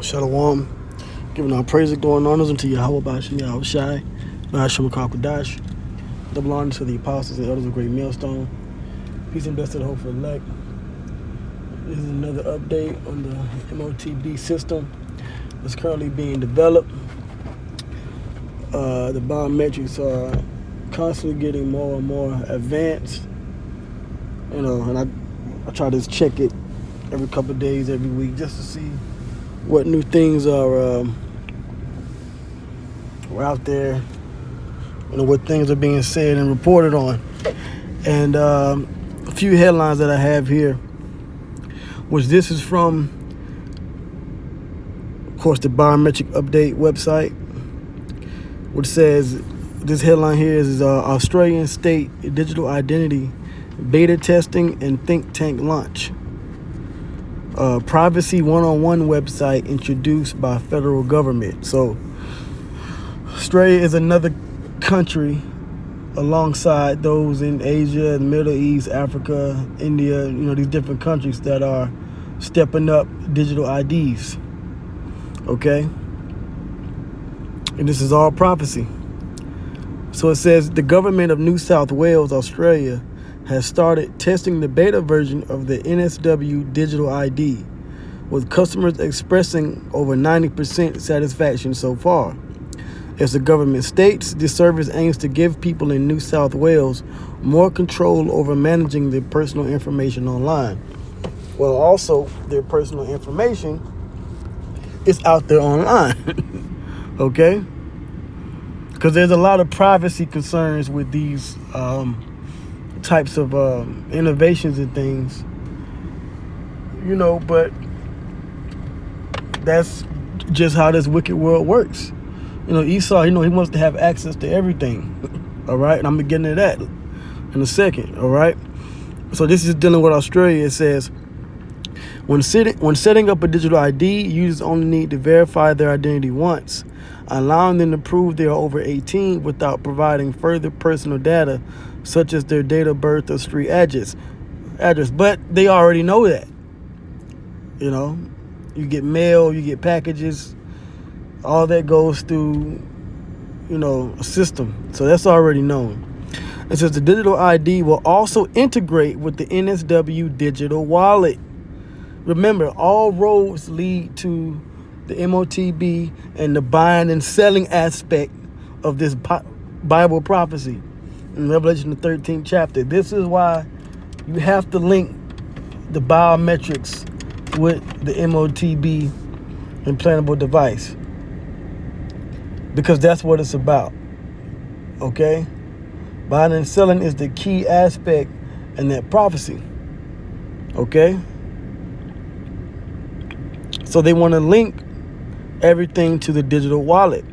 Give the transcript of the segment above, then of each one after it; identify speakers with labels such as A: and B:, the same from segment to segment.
A: Shalom. Giving our praise and glory and honors unto Yahweh Bashem, Yahweh Shai, Bashem Kakadash. Double honor to the apostles and elders of Great Millstone. Peace and blessed hope for elect. This is another update on the Motb system that's currently being developed. The biometrics are constantly getting more and more advanced. And I try to check it every couple of days, every week, just to see what new things are out there, what things are being said and reported on. And a few headlines that I have here, which this is from, of course, the Biometric Update website, which says, this headline here is Australian State Digital Identity Beta Testing and Think Tank Launch. Privacy 101 website introduced by federal government. So Australia is another country alongside those in Asia, the Middle East, Africa, India, these different countries that are stepping up digital IDs. Okay? And this is all prophecy. So it says the government of New South Wales, Australia, has started testing the beta version of the NSW digital ID, with customers expressing over 90% satisfaction so far. As the government states, this service aims to give people in New South Wales more control over managing their personal information online. Well, also, their personal information is out there online, okay? Because there's a lot of privacy concerns with these types of innovations and things, but that's just how this wicked world works. Esau, he wants to have access to everything. All right, and I'm gonna get into that in a second. All right, so this is dealing with Australia. It says, when setting up a digital ID, users only need to verify their identity once, allowing them to prove they are over 18 without providing further personal data such as their date of birth or street address. But they already know that. You get mail, you get packages, all that goes through, a system. So that's already known. It says the digital ID will also integrate with the NSW digital wallet. Remember, all roads lead to the Motb and the buying and selling aspect of this Bible prophecy in Revelation the 13th chapter. This is why you have to link the biometrics with the Motb implantable device, because that's what it's about. Okay? Buying and selling is the key aspect in that prophecy. Okay? So they want to link everything to the digital wallet.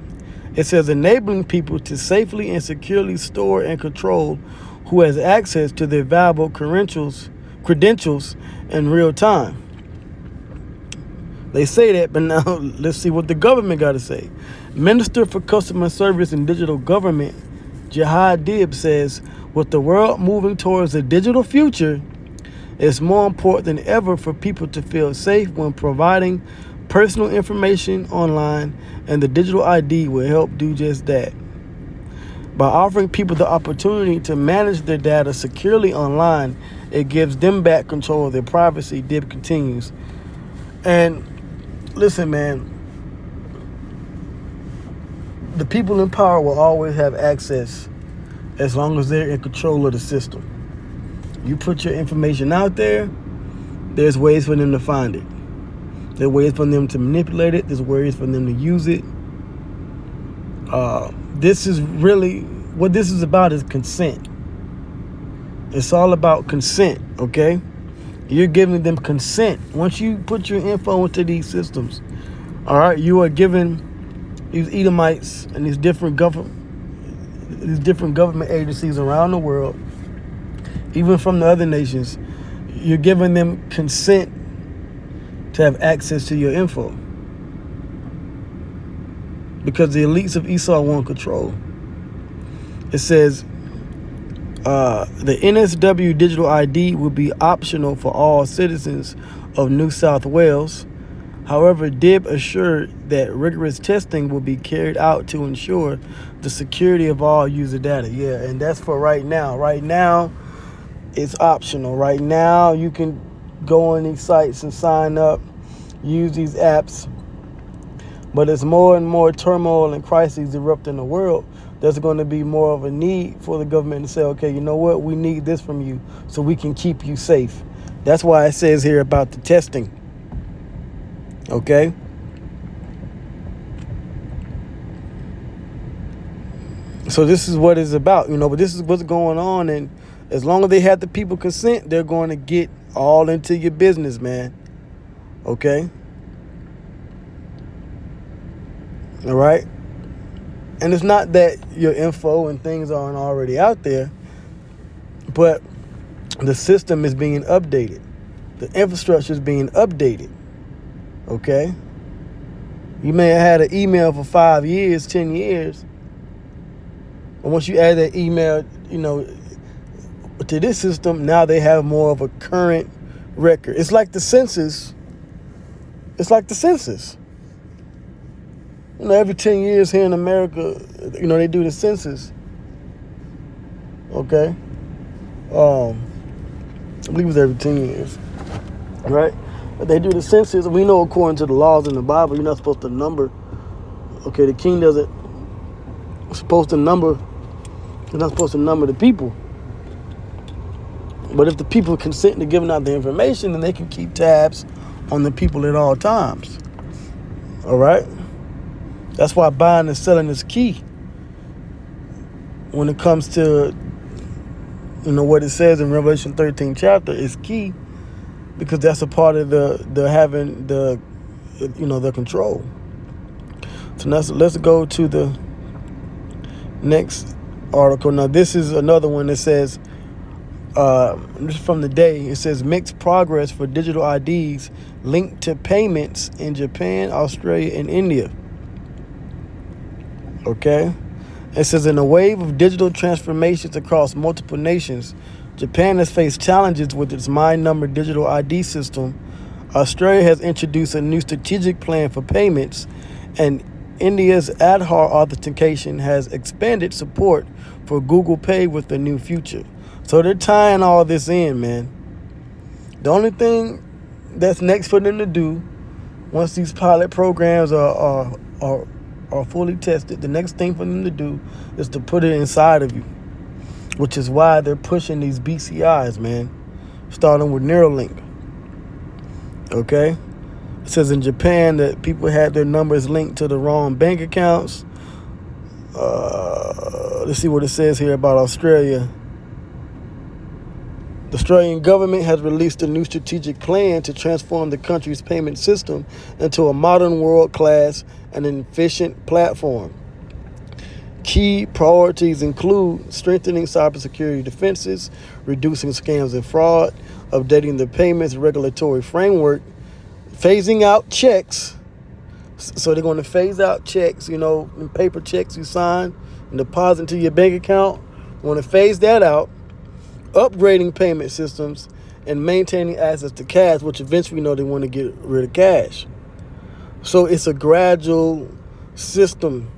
A: It says enabling people to safely and securely store and control who has access to their valuable credentials in real time. They say that, but now let's see what the government got to say. Minister for Customer Service and Digital Government, Jihad Dib, says, with the world moving towards a digital future, it's more important than ever for people to feel safe when providing personal information online, and the digital ID will help do just that. By offering people the opportunity to manage their data securely online, it gives them back control of their privacy, Dib continues. And listen, man, the people in power will always have access as long as they're in control of the system. You put your information out there, there's ways for them to find it. There's ways for them to manipulate it. There's ways for them to use it. This is really, what this is about is consent. It's all about consent, okay? You're giving them consent. Once you put your info into these systems, all right, you are giving these Edomites and these different government agencies around the world, even from the other nations, you're giving them consent to have access to your info, because the elites of Esau want control. It says the NSW digital ID will be optional for all citizens of New South Wales, However, DIB assured that rigorous testing will be carried out to ensure the security of all user data. Yeah, and that's for right now. Right now, it's optional. Right now, you can go on these sites and sign up, use these apps. But as more and more turmoil and crises erupt in the world, there's going to be more of a need for the government to say, okay, you know what? We need this from you so we can keep you safe. That's why it says here about the testing. Okay? So this is what it's about, but this is what's going on. And as long as they have the people consent, they're going to get all into your business, man. Okay? All right? And it's not that your info and things aren't already out there, but the system is being updated. The infrastructure is being updated. Okay? You may have had an email for 5 years, 10 years. But once you add that email, to this system, now they have more of a current record. It's like the census. Every 10 years here in America, they do the census. Okay? I believe it's every 10 years. Right? But they do the census. We know according to the laws in the Bible, you're not supposed to number. Okay, the king doesn't supposed to number. You're not supposed to number the people. But if the people consent to giving out the information, then they can keep tabs on the people at all times. All right? That's why buying and selling is key when it comes to, what it says in Revelation 13 chapter is key, because that's a part of the having the control. So let's go to the next article. Now this is another one that says, this is from the day. It says mixed progress for digital IDs linked to payments in Japan, Australia, and India. Okay? It says in a wave of digital transformations across multiple nations, Japan has faced challenges with its MyNumber digital ID system. Australia has introduced a new strategic plan for payments, and India's Aadhaar authentication has expanded support for Google Pay with the new feature. So they're tying all this in, man. The only thing that's next for them to do, once these pilot programs are fully tested, the next thing for them to do is to put it inside of you, which is why they're pushing these BCIs, man, starting with Neuralink. Okay? It says in Japan that people had their numbers linked to the wrong bank accounts. Let's see what it says here about Australia. The Australian government has released a new strategic plan to transform the country's payment system into a modern, world-class, and efficient platform. Key priorities include strengthening cybersecurity defenses, reducing scams and fraud, updating the payments regulatory framework, phasing out checks. So they're going to phase out checks, paper checks you sign and deposit into your bank account. They want to phase that out. Upgrading payment systems, and maintaining access to cash, which eventually they want to get rid of cash. So it's a gradual system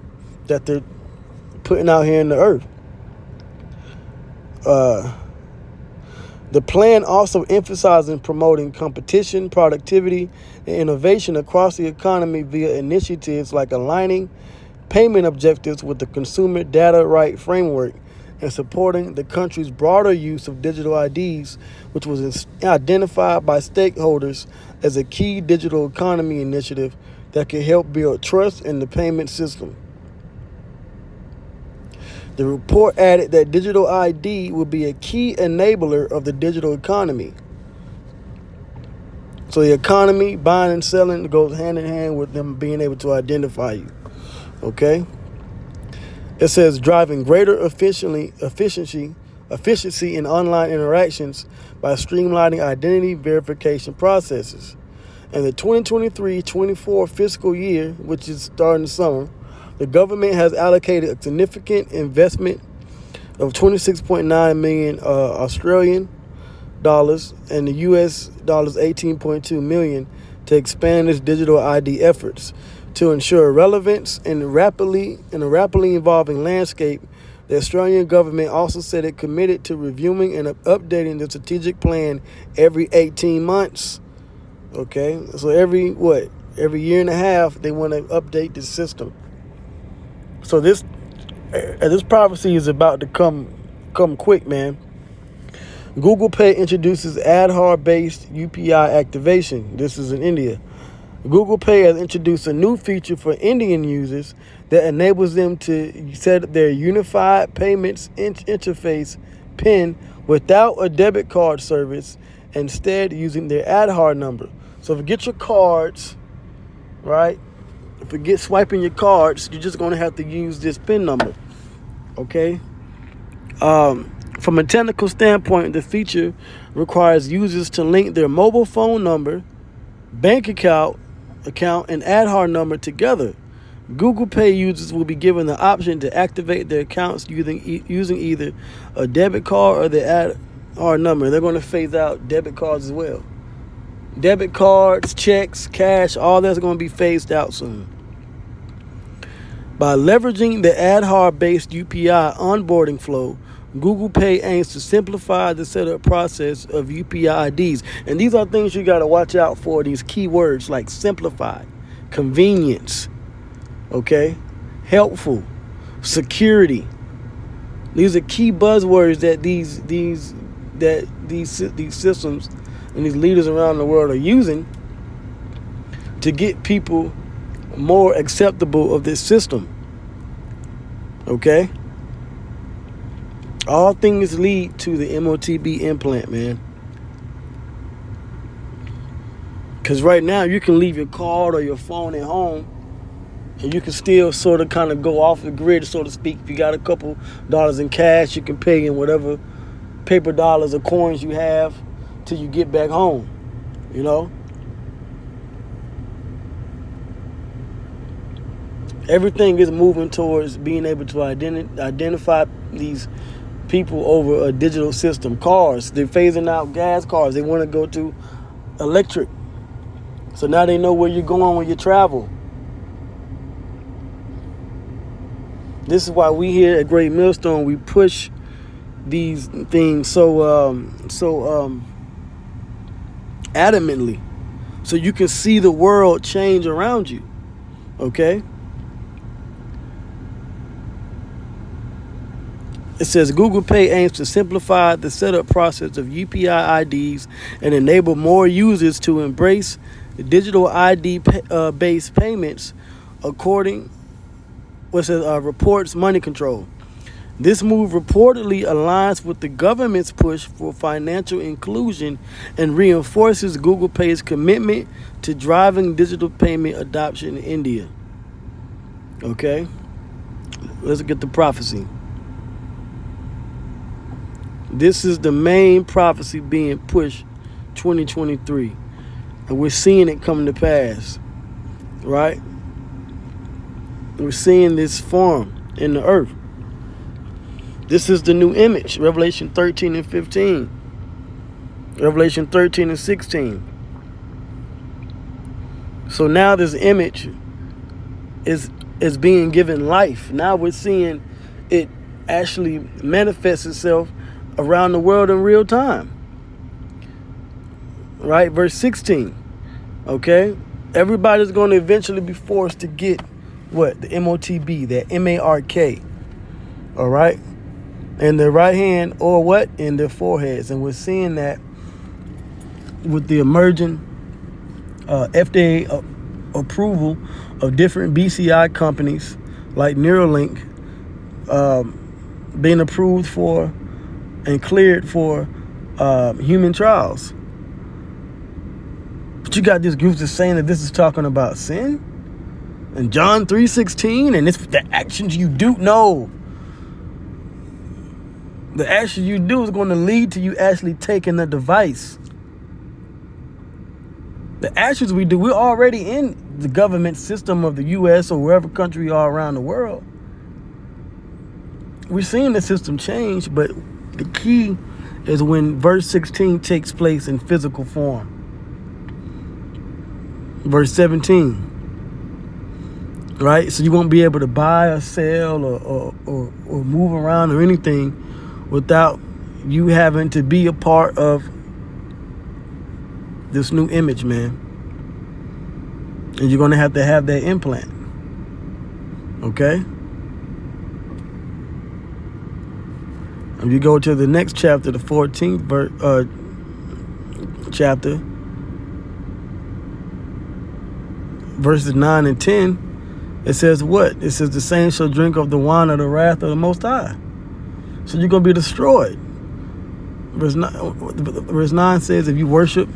A: that they're putting out here in the earth. The plan also emphasizes promoting competition, productivity, and innovation across the economy via initiatives like aligning payment objectives with the Consumer Data Right Framework and supporting the country's broader use of digital IDs, which was identified by stakeholders as a key digital economy initiative that can help build trust in the payment system. The report added that digital ID will be a key enabler of the digital economy. So the economy, buying and selling, goes hand in hand with them being able to identify you. Okay? It says driving greater efficiency in online interactions by streamlining identity verification processes. In the 2023-24 fiscal year, which is starting this summer, the government has allocated a significant investment of 26.9 million Australian dollars and the US dollars 18.2 million to expand its digital ID efforts. To ensure relevance in a rapidly evolving landscape, the Australian government also said it committed to reviewing and updating the strategic plan every 18 months. Okay, so every year and a half they want to update the system. So this prophecy is about to come quick, man. Google Pay introduces Aadhaar-based UPI activation. This is in India. Google Pay has introduced a new feature for Indian users that enables them to set their unified payments interface PIN without a debit card service, instead using their Aadhaar number. So forget your cards, right? Forget swiping your cards. You're just going to have to use this PIN number, okay? From a technical standpoint, the feature requires users to link their mobile phone number, bank account, and Aadhaar number together. Google Pay users will be given the option to activate their accounts using either a debit card or their Aadhaar number. They're going to phase out debit cards as well. Debit cards, checks, cash, all that's going to be phased out soon. By leveraging the Aadhaar-based UPI onboarding flow, Google Pay aims to simplify the setup process of UPI IDs. And these are things you got to watch out for, these keywords like simplify, convenience, okay, helpful, security. These are key buzzwords that these systems and these leaders around the world are using to get people more acceptable of this system. Okay? All things lead to the Motb implant, man. Because right now you can leave your card or your phone at home and you can still sort of kind of go off the grid, so to speak. If you got a couple dollars in cash, you can pay in whatever paper dollars or coins you have till you get back home, you know? Everything is moving towards being able to identify these people over a digital system. Cars, they're phasing out gas cars. They want to go to electric. So now they know where you're going when you travel. This is why we here at Great Millstone, we push these things so adamantly, so you can see the world change around you. Okay? It says Google Pay aims to simplify the setup process of UPI IDs and enable more users to embrace digital ID-based payments, according what says reports Money Control. This move reportedly aligns with the government's push for financial inclusion and reinforces Google Pay's commitment to driving digital payment adoption in India. Okay, let's get the prophecy. This is the main prophecy being pushed 2023. And we're seeing it come to pass. Right? We're seeing this form in the earth. This is the new image. Revelation 13 and 15. Revelation 13 and 16. So now this image is being given life. Now we're seeing it actually manifest itself around the world in real time. Right? Verse 16. Okay? Everybody's going to eventually be forced to get what? The Motb, that MARK. All right? In their right hand or what? In their foreheads. And we're seeing that with the emerging FDA approval of different BCI companies like Neuralink being approved for and cleared for human trials. But you got this group that's saying that this is talking about sin and John 3:16, and it's the actions you do. No, the action you do is going to lead to you actually taking the device. The actions we do, we're already in the government system of the U.S. or wherever country you are around the world. We're seeing the system change, but the key is when verse 16 takes place in physical form. verse 17. Right? So you won't be able to buy or sell or move around or anything without you having to be a part of this new image, man. And you're going to have that implant. Okay? If you go to the next chapter, the 14th chapter, verses 9 and 10, it says what? It says the saints shall drink of the wine of the wrath of the Most High. So you're going to be destroyed. Verse 9 says if you worship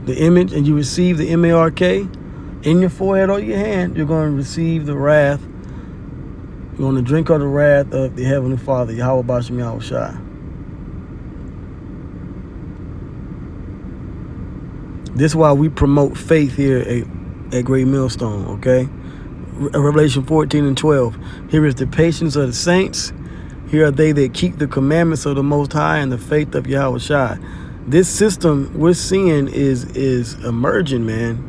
A: the image and you receive the MARK in your forehead or your hand, you're going to receive the wrath. You're going to drink of the wrath of the Heavenly Father, Yahweh Bashem Yahweh Shai. This is why we promote faith here at Great Millstone, okay? Revelation 14 and 12. Here is the patience of the saints. Here are they that keep the commandments of the Most High and the faith of Yahweh Shai. This system we're seeing is emerging, man.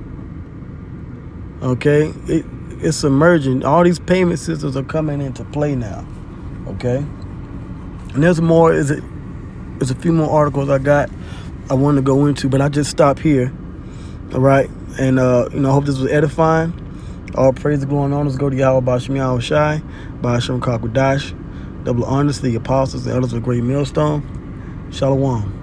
A: Okay? It's emerging. All these payment systems are coming into play now. Okay? And there's more. There's a few more articles I want to go into, but I just stop here. All right? And, I hope this was edifying. All praise, glory, and honors go to Yahweh Bashem Yahweh Shai, Bashem Kakwadash, double honors to the apostles and elders of Great Millstone. Shalom.